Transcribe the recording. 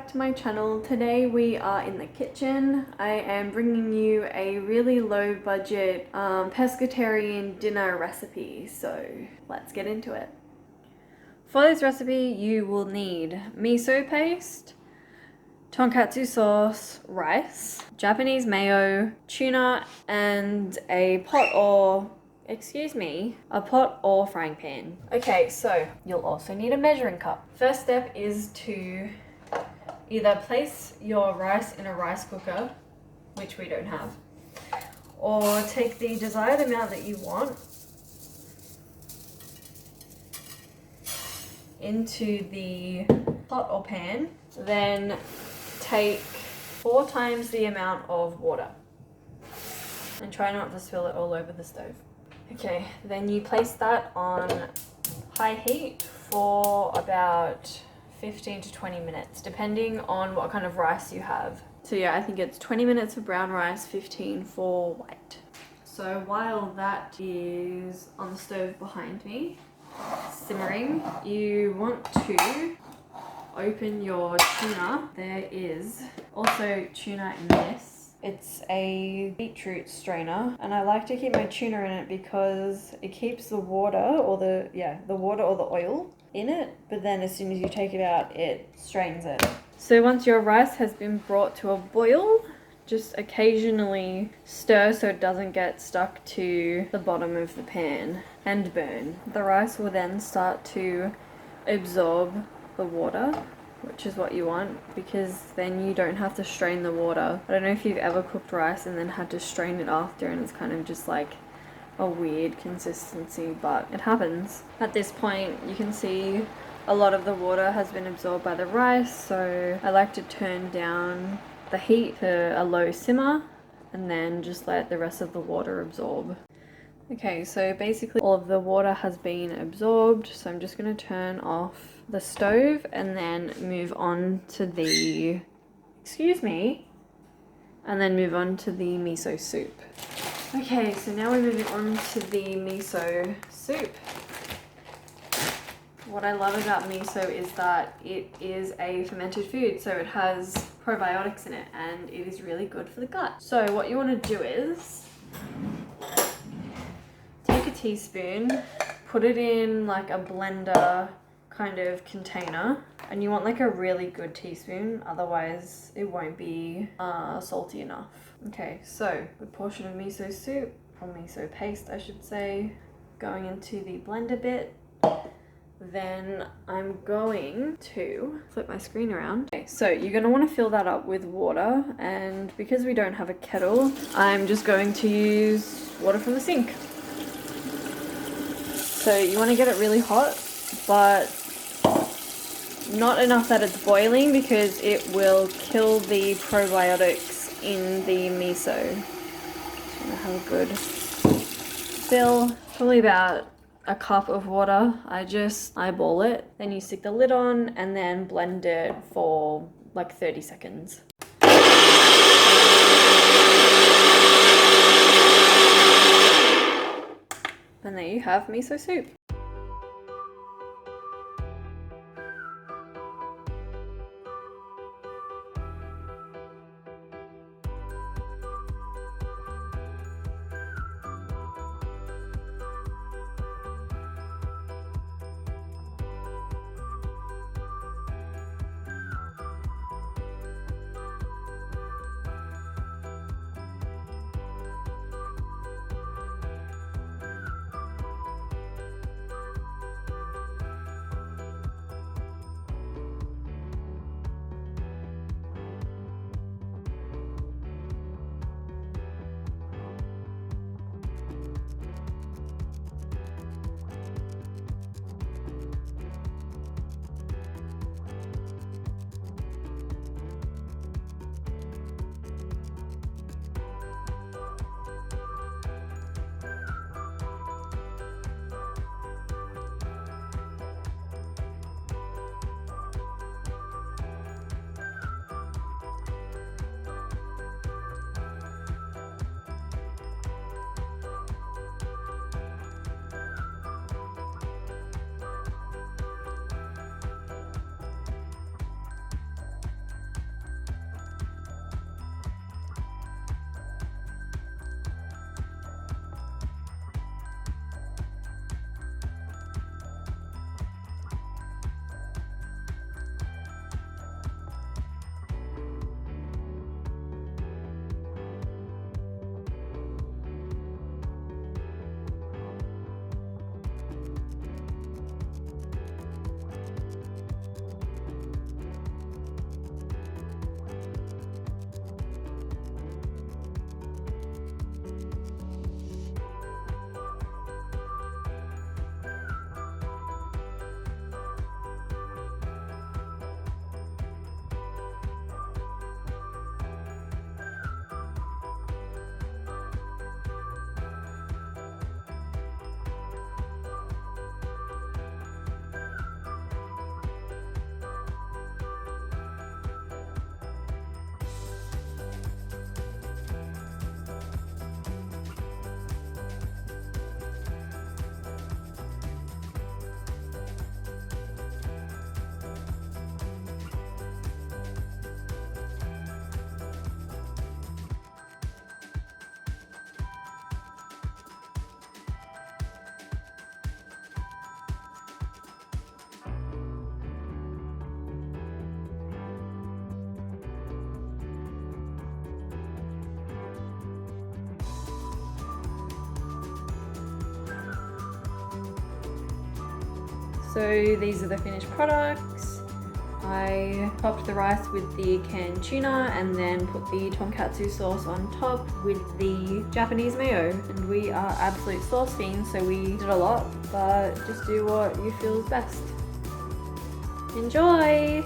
back to my channel. Today we are in the kitchen. I am bringing you a really low budget pescatarian dinner recipe, so let's get into it. For this recipe you will need miso paste, tonkatsu sauce, rice, Japanese mayo, tuna, and a pot or frying pan. Okay, so you'll also need a measuring cup. First step is to either place your rice in a rice cooker, which we don't have, or take the desired amount that you want into the pot or pan, then take 4 times the amount of water and try not to spill it all over the stove. Okay, then you place that on high heat for about 15 to 20 minutes, depending on what kind of rice you have. So yeah, I think it's 20 minutes for brown rice, 15 for white. So while that is on the stove behind me, simmering, you want to open your tuna. There is also tuna in this. It's a beetroot strainer, and I like to keep my tuna in it because it keeps the water or the oil in it, but then as soon as you take it out, it strains it. So once your rice has been brought to a boil, just occasionally stir so it doesn't get stuck to the bottom of the pan and burn. The rice will then start to absorb the water, which is what you want, because then you don't have to strain the water. I don't know if you've ever cooked rice and then had to strain it after, and it's kind of just like a weird consistency, but it happens. At this point you can see a lot of the water has been absorbed by the rice, so I like to turn down the heat to a low simmer and then just let the rest of the water absorb. Okay, so basically all of the water has been absorbed, so I'm just going to turn off the stove and then move on to the miso soup. Okay, so now we're moving on to the miso soup. What I love about miso is that it is a fermented food, so it has probiotics in it and it is really good for the gut. So what you want to do is take a teaspoon, put it in like a blender kind of container, and you want like a really good teaspoon, otherwise it won't be salty enough. Okay, so a good portion of miso soup, or miso paste I should say, going into the blender bit. Then I'm going to flip my screen around. Okay, so you're going to want to fill that up with water, and because we don't have a kettle, I'm just going to use water from the sink. So you want to get it really hot, but not enough that it's boiling, because it will kill the probiotics in the miso. Just want to have a good fill, probably about a cup of water. I just eyeball it, then you stick the lid on and then blend it for like 30 seconds. And there you have miso soup. So these are the finished products. I topped the rice with the canned tuna and then put the tonkatsu sauce on top with the Japanese mayo. And we are absolute sauce fiends, so we did a lot, but just do what you feel is best. Enjoy!